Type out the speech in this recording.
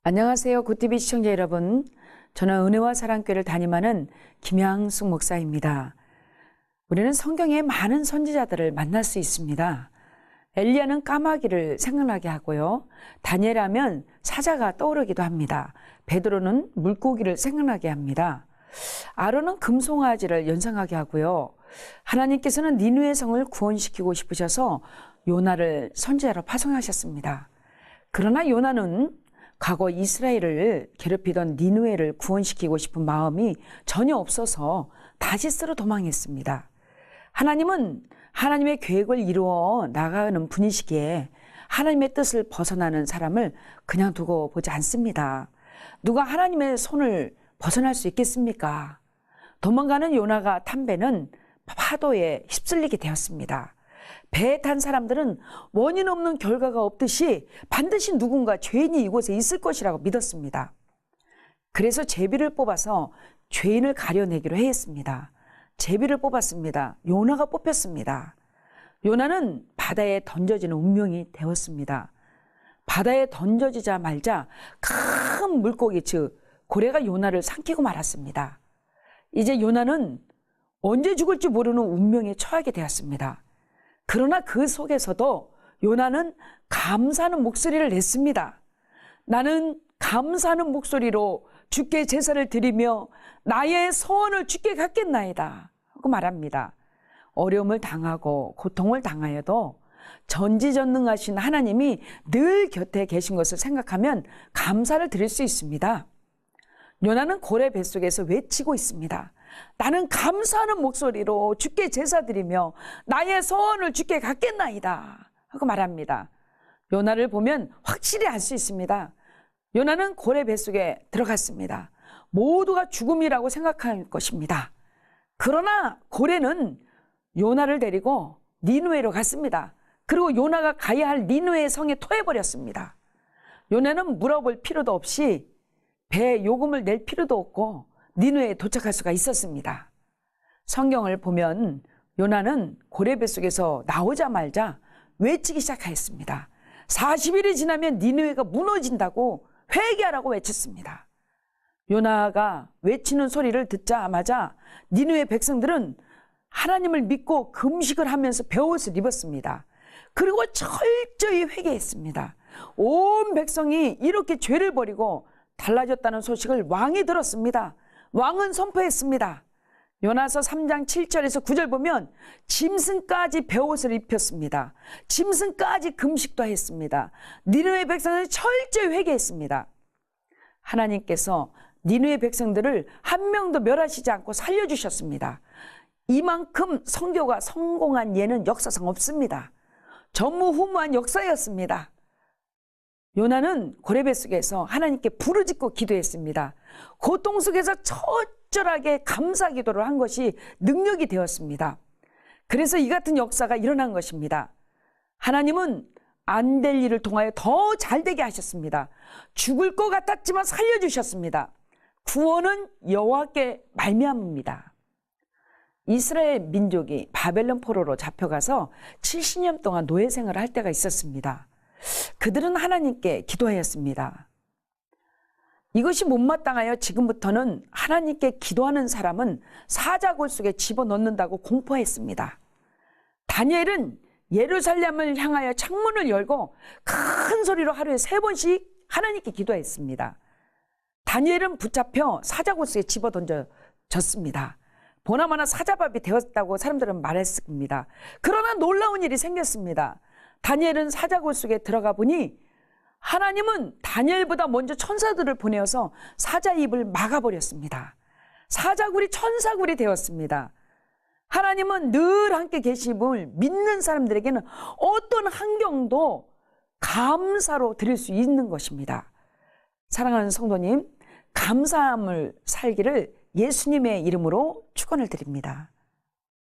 안녕하세요. 굿TV 시청자 여러분. 저는 은혜와 사랑교회를 담임하는 김양숙 목사입니다. 우리는 성경에 많은 선지자들을 만날 수 있습니다. 엘리야는 까마귀를 생각나게 하고요. 다니엘하면 사자가 떠오르기도 합니다. 베드로는 물고기를 생각나게 합니다. 아론은 금송아지를 연상하게 하고요. 하나님께서는 니느웨 성을 구원시키고 싶으셔서 요나를 선지자로 파송하셨습니다. 그러나 요나는 과거 이스라엘을 괴롭히던 니느웨를 구원시키고 싶은 마음이 전혀 없어서 다시스로 도망했습니다. 하나님은 하나님의 계획을 이루어 나가는 분이시기에 하나님의 뜻을 벗어나는 사람을 그냥 두고 보지 않습니다. 누가 하나님의 손을 벗어날 수 있겠습니까? 도망가는 요나가 탄 배는 파도에 휩쓸리게 되었습니다. 배에 탄 사람들은 원인 없는 결과가 없듯이 반드시 누군가 죄인이 이곳에 있을 것이라고 믿었습니다. 그래서 제비를 뽑아서 죄인을 가려내기로 했습니다. 제비를 뽑았습니다. 요나가 뽑혔습니다. 요나는 바다에 던져지는 운명이 되었습니다. 바다에 던져지자 말자 큰 물고기 즉 고래가 요나를 삼키고 말았습니다. 이제 요나는 언제 죽을지 모르는 운명에 처하게 되었습니다. 그러나 그 속에서도 요나는 감사하는 목소리를 냈습니다. 나는 감사하는 목소리로 주께 제사를 드리며 나의 소원을 주께 갖겠나이다 하고 말합니다. 어려움을 당하고 고통을 당하여도 전지전능하신 하나님이 늘 곁에 계신 것을 생각하면 감사를 드릴 수 있습니다. 요나는 고래 뱃속에서 외치고 있습니다. 나는 감사하는 목소리로 주께 제사드리며 나의 소원을 주께 갖겠나이다 하고 말합니다. 요나를 보면 확실히 알 수 있습니다. 요나는 고래 뱃속에 들어갔습니다. 모두가 죽음이라고 생각할 것입니다. 그러나 고래는 요나를 데리고 니느웨로 갔습니다. 그리고 요나가 가야 할 니느웨 성에 토해버렸습니다. 요나는 물어볼 필요도 없이 배 요금을 낼 필요도 없고 니느웨에 도착할 수가 있었습니다. 성경을 보면 요나는 고래 뱃속에서 나오자마자 외치기 시작하였습니다. 40일이 지나면 니느웨가 무너진다고 회개하라고 외쳤습니다. 요나가 외치는 소리를 듣자마자 니느웨 백성들은 하나님을 믿고 금식을 하면서 베옷을 입었습니다. 그리고 철저히 회개했습니다. 온 백성이 이렇게 죄를 버리고 달라졌다는 소식을 왕이 들었습니다. 왕은 선포했습니다. 요나서 3장 7절에서 9절 보면 짐승까지 베옷을 입혔습니다. 짐승까지 금식도 했습니다. 니느웨 백성은 철저히 회개했습니다. 하나님께서 니느웨 백성들을 한 명도 멸하시지 않고 살려주셨습니다. 이만큼 선교가 성공한 예는 역사상 없습니다. 전무후무한 역사였습니다. 요나는 고래 뱃속에서 하나님께 부르짖고 기도했습니다. 고통 속에서 처절하게 감사 기도를 한 것이 능력이 되었습니다. 그래서 이 같은 역사가 일어난 것입니다. 하나님은 안 될 일을 통하여 더 잘되게 하셨습니다. 죽을 것 같았지만 살려주셨습니다. 구원은 여호와께 말미암습니다. 이스라엘 민족이 바벨론 포로로 잡혀가서 70년 동안 노예 생활을 할 때가 있었습니다. 그들은 하나님께 기도하였습니다. 이것이 못마땅하여 지금부터는 하나님께 기도하는 사람은 사자굴 속에 집어넣는다고 공포했습니다. 다니엘은 예루살렘을 향하여 창문을 열고 큰 소리로 하루에 3번씩 하나님께 기도했습니다. 다니엘은 붙잡혀 사자굴 속에 집어던져졌습니다. 보나마나 사자밥이 되었다고 사람들은 말했습니다. 그러나 놀라운 일이 생겼습니다. 다니엘은 사자굴 속에 들어가 보니 하나님은 다니엘보다 먼저 천사들을 보내어서 사자 입을 막아버렸습니다. 사자굴이 천사굴이 되었습니다. 하나님은 늘 함께 계심을 믿는 사람들에게는 어떤 환경도 감사로 드릴 수 있는 것입니다. 사랑하는 성도님, 감사함을 살기를 예수님의 이름으로 축원을 드립니다.